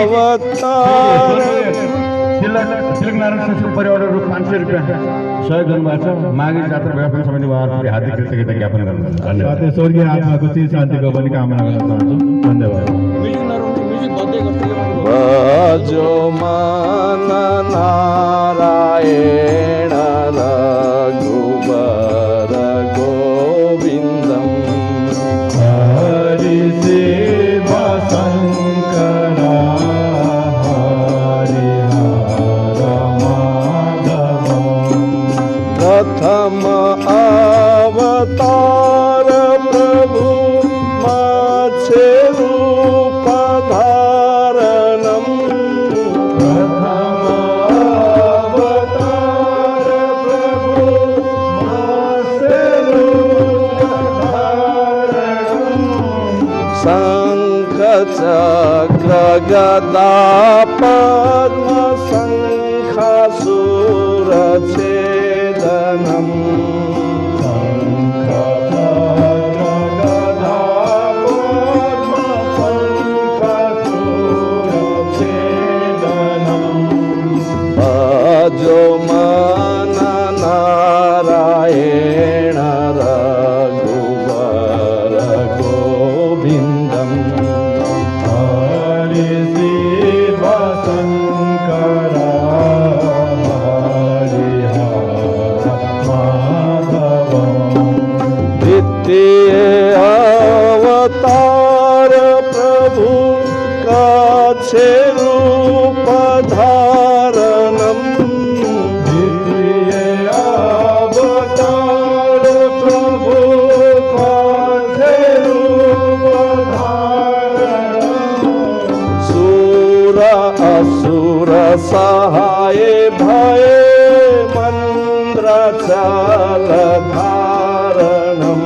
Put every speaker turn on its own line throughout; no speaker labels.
अवतार
तिलक नारायण संस्कृत परिवारहरू 500 रुपियाँ सहयोग गर्नुभएको छ। माघे जात्रा व्यवस्थापन समिति उहाँहरूले हार्दिक कृतज्ञता ज्ञापन गर्नुहुन्छ। धन्यवाद।
साथै स्वर्गीय आत्माको चिर शान्तिको पनि कामना गर्न चाहन्छु। धन्यवाद।
भजो मन नारायण रघुबर गोविन्दम
हरि शिव शङ्कर हरिहर माधव
प्रथम अवतार प्रभु माछे रूप धारणम
प्रथम अवतार प्रभु मासे रूप धारणम
शंख चक्र गदा पद्म शंखासुर छेदनम भजो मन नारायण रघुबर गोविन्दम
हरि शिव शङ्कर हरिहर माधव
द्वितीय अवतार प्रभु काछे रूप धारणम
द्वितीय अवतार प्रभु काछे रूप धारणम
सुर असुर सहाय भय मंद्राचल धारणम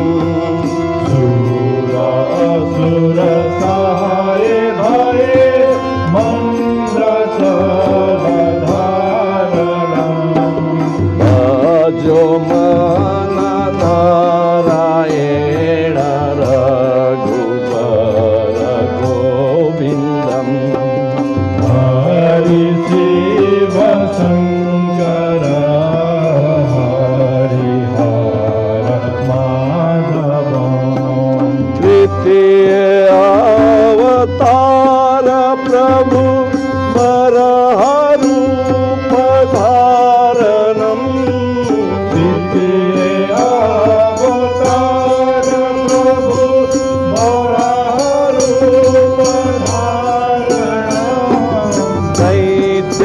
सुर असुर सहाय भय मंद्राचल धारणम
भजो मन नारायण रघुबर गोविन्दम
हरि शिव शङ्कर हरिहर माधव
द्वितीय अवतार प्रभु वराह रूप धारणम
द्वितीय अवतार प्रभु वराह रूप धारणम
दैत्य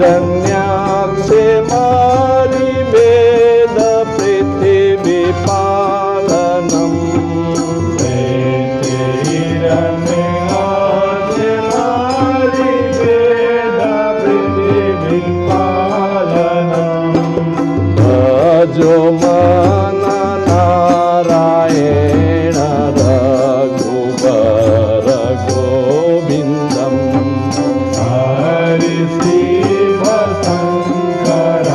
हिरण्याक्षे मारि वेद पृथिवी पालनम भजो मन नारायण रघुबर गोविन्दम
हरि शिव शङ्कर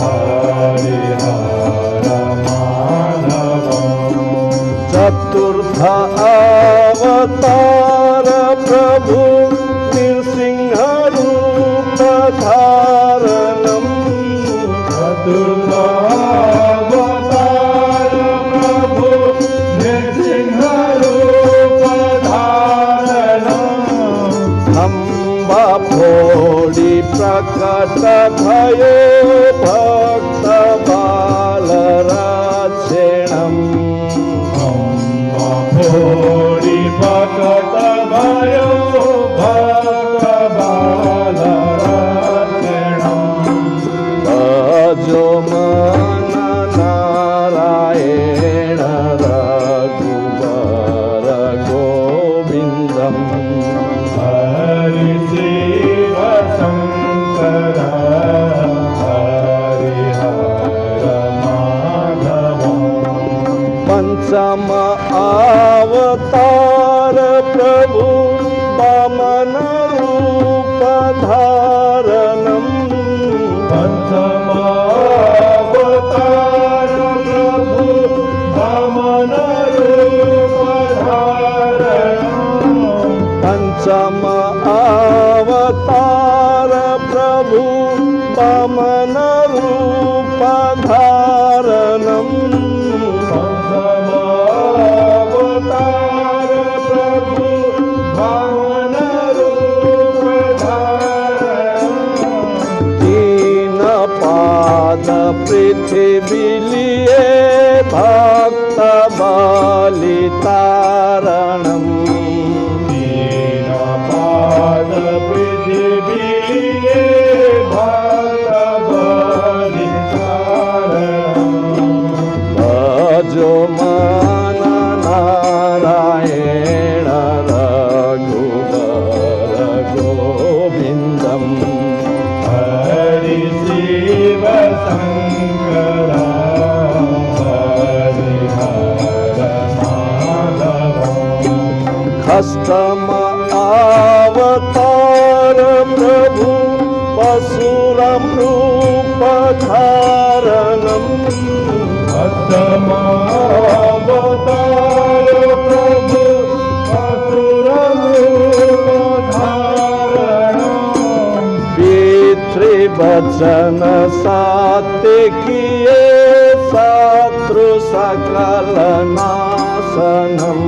हरिहर माधव
चतुर्थ अवतार प्रभु नृसिंह रूप धारणम
चतुर्थ अवतार प्रभु नृसिंह रूप धारणम
खम्बा फोड़ी प्रकट भयो भक्त बाल रक्षणम
भोरी प्रकट भयो भक्त बाल रक्षणम
भजो मन नारायण रघुबर गोविन्दम
हरि शिव शङ्कर हरिहर माधव
पंचम अवतार प्रभु वामन रूप धारणम
पंचम
पृथिवीलिये भक्त बलितारणम्
दीनपाद पृथिवीलिये भक्त बलितारणम्
भजो मन नारायण रघुवर गोविन्दम्
हरि शिव शङ्कर हरिहर माधवम्
कष्टम अवतार प्रभु पशुरं रूप धारणम्
अष्टमावतार प्रभु असुररूपधारणम्
पितृवचन सत्य किए शत्रु सकल नाशनम्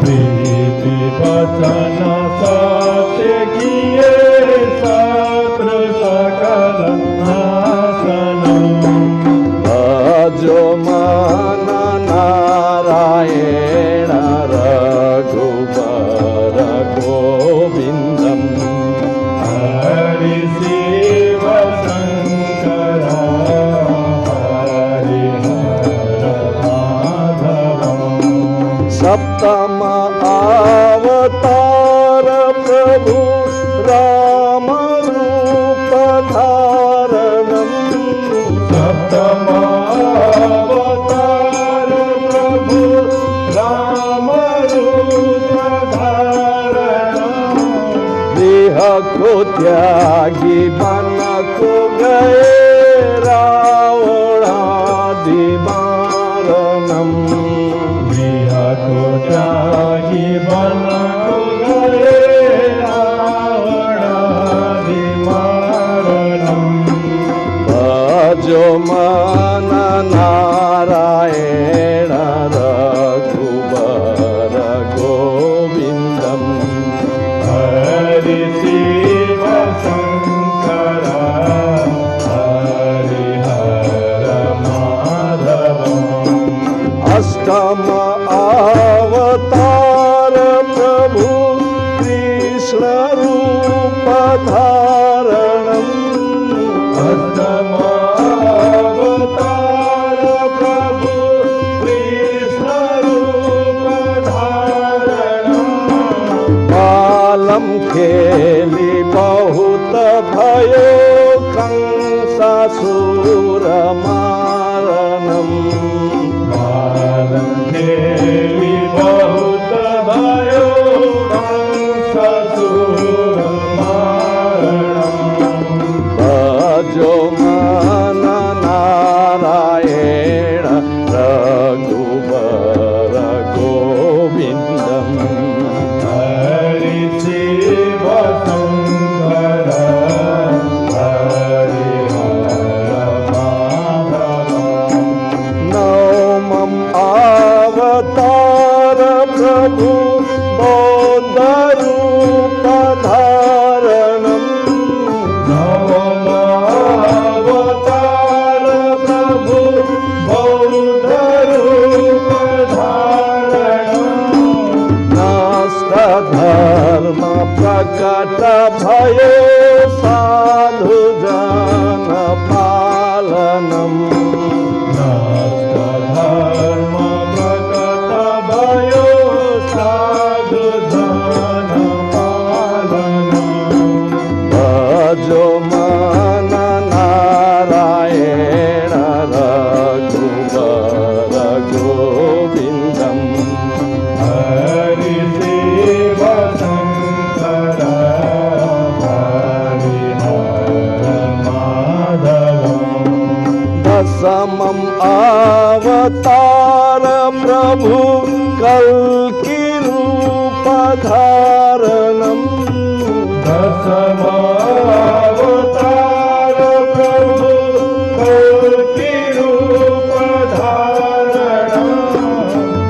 प्रीति वचन सत्य किए शत्रु सकल नाशनम्
भजो मन नारायण रघुवर गोविन्दम्
हरि शिव शङ्कर हरिहर माधवम्
सप्तम अवतार प्रभु राम रूप धारणम्
सप्तमावतार प्रभु राम रूप धारणम्
देह को त्यागी बन को गए रावणादि मारणम्
गृह को त्यागी बन को गए रावणादि मारणम्
भजो मन नारायण रघुवर गोविन्दम्
हरि शिव शङ्कर हरिहर माधवम्
अष्टम अवतार प्रभु कृष्ण रूप धारणम्
अष्टमावतार प्रभु कृष्ण रूप धारणम्
बालम खेली बहुत भयो कंसासुर मारणम्
बालं खेली बहुत भयो कंसासुर मारणम्
भजो मन नारायण रघुवर गोविन्दम्
हरि शिव शङ्कर हरिहर माधवम्
नवमं अवतार प्रभु बौद्ध रूप धारणम्
नवमावतार प्रभु बौद्ध रूप धारणम्
नष्ट धर्म प्रकट भयो साधु जन पालनम्
धर्म प्रकट भयो साधु जन पालनम्
भजो मन नारायण रघुवर गोविन्दम्
हरि शिव शङ्कर हरिहर माधवम्
दशमं अवतार प्रभु कल्कि रूप धारणम्
दशमावतार प्रभु कल्कि रूप धारणम्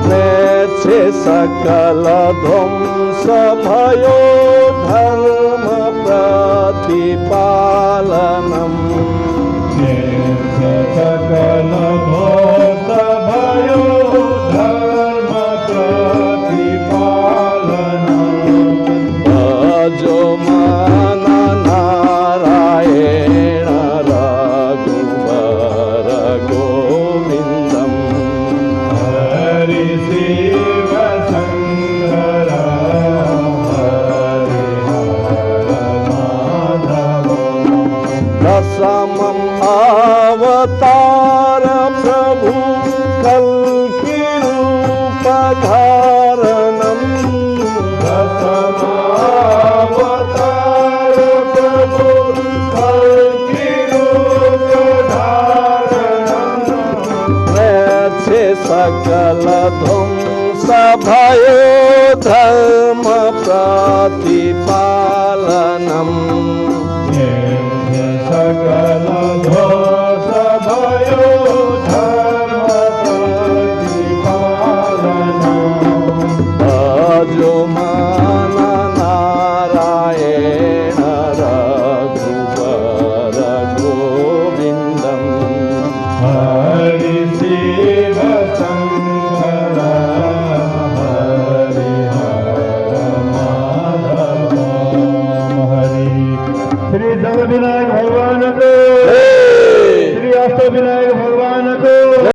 नेच्छे सकल ध्वंस भयो धर्म प्रतिपालनम्
नेच्छे
दशमावतार प्रभु कल्कि रूपधारणम् दशमावतार प्रभु कल्कि रूपधारणम् प्रेक्षे सकल ध्वंस भयो धर्म प्रतिपालनम् सकल दोष भयो धर्म प्रतिपालनम् भजमान नारायण रघुवर गोविन्दम्